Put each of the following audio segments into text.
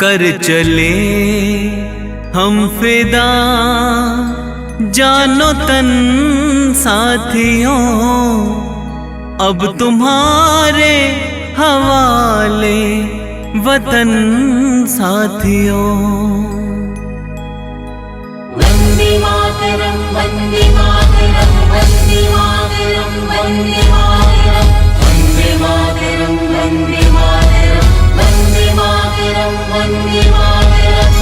कर चले हम फिदा जानो तन साथियों, अब तुम्हारे हवाले वतन साथियों। वंदे मातरम वंदे मातरम वंदे मातरम वंदे मातरम वंदे मातरम वंदे मातरम वंदे मातरम वंदे मातरम।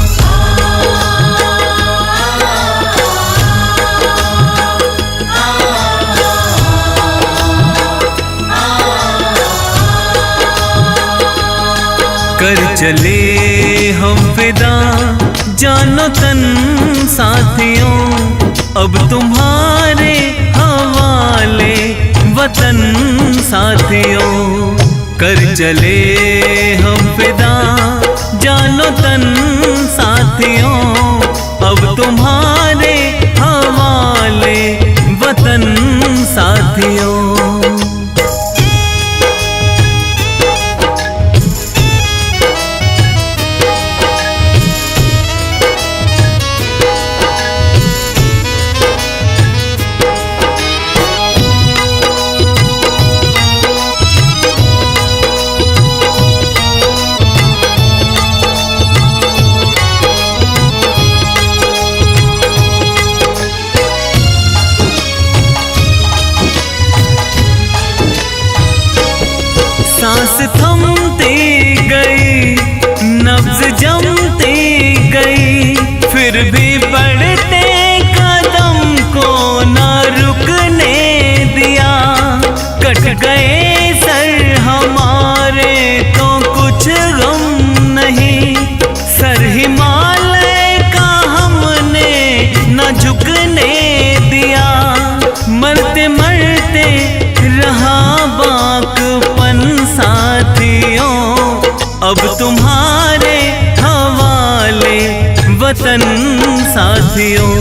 कर चले हम फिदा जानो तन साथियों, अब तुम्हारे हवाले वतन साथियों। कर चले हम फिदा जानो तन साथियों, अब तुम्हारे हवाले वतन साथियों। सांस थमती गई, नब्ज जमती गई, फिर भी बढ़ते कदम को न रुकने दिया। कट गए सर हमारे तो कुछ गम नहीं, सर हिमालय का हमने न झुकने दिया। मरते मरते रहा बाकपन साथियों, अब तुम्हारे हवाले वतन साथियों।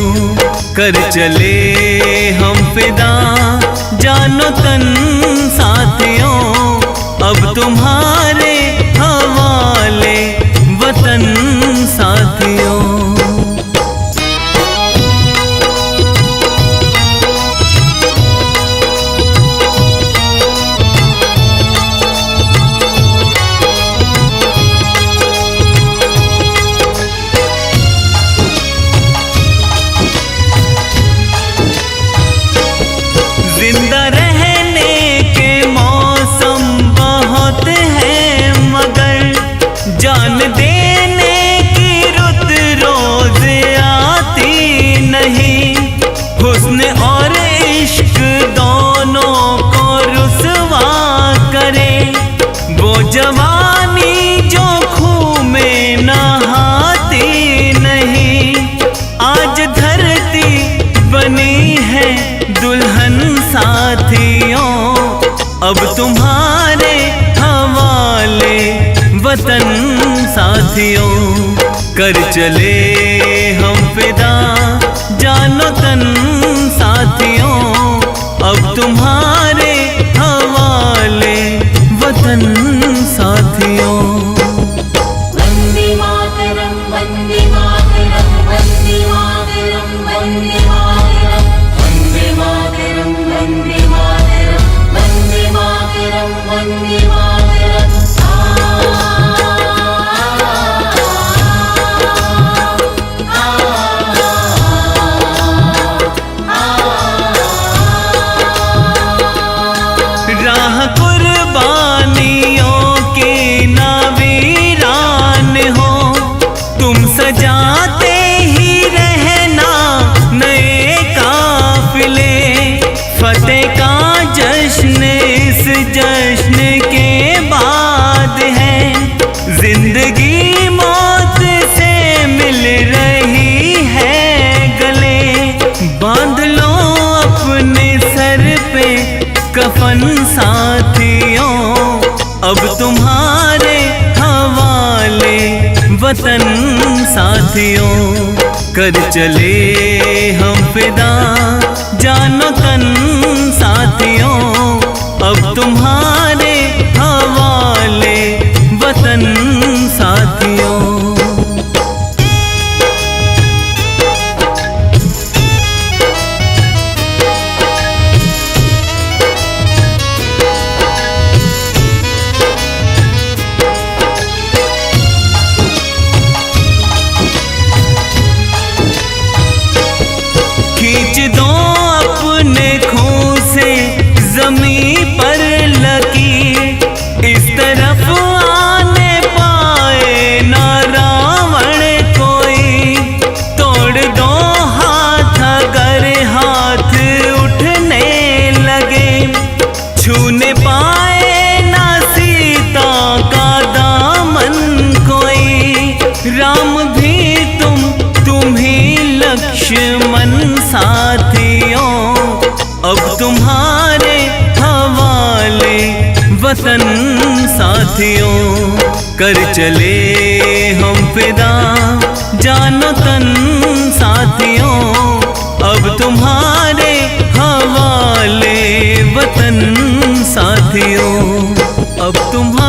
कर चले हम फिदा जानो तन साथियों, अब तुम्हारे हवाले वतन साथियों। जिंदा रहने के मौसम बहुत हैं, मगर जान देने की रुत रोज आती नहीं। हुस्न और इश्क दोनों को रुसवा करे, वो जवानी जो खूह में नहाती नहीं। आज धरती बनी है दुल्हन साथियों, अब तुम्हारे हवाले वतन साथियों। कर चले हम फिदा जानो तन साथियों, अब तुम्हारे हवाले वतन साथियों। वंदे मातरम वंदे मातरम वंदे मातरम वंदे मातरम वंदे मातरम वंदे मातरम वंदे मातरम वंदे मातरम। राह कुर्बानियों की ना वीरान हो, तुम सजाते ही रहना नए काफिले। फतेह का जश्न इस जश्न के बाद है, जिंदगी मौत से मिल रही है गले। बांध लो अपने सर पे कफन साथियों, अब तुम्हारे हवाले वतन साथियों। कर चले हम फिदा जानो तन साथियों, अब तुम्हारे हवाले वतन साथियों। कर चले हम फिदा जानो तन साथियों, अब तुम्हारे हवाले वतन साथियों, अब तुम्हारे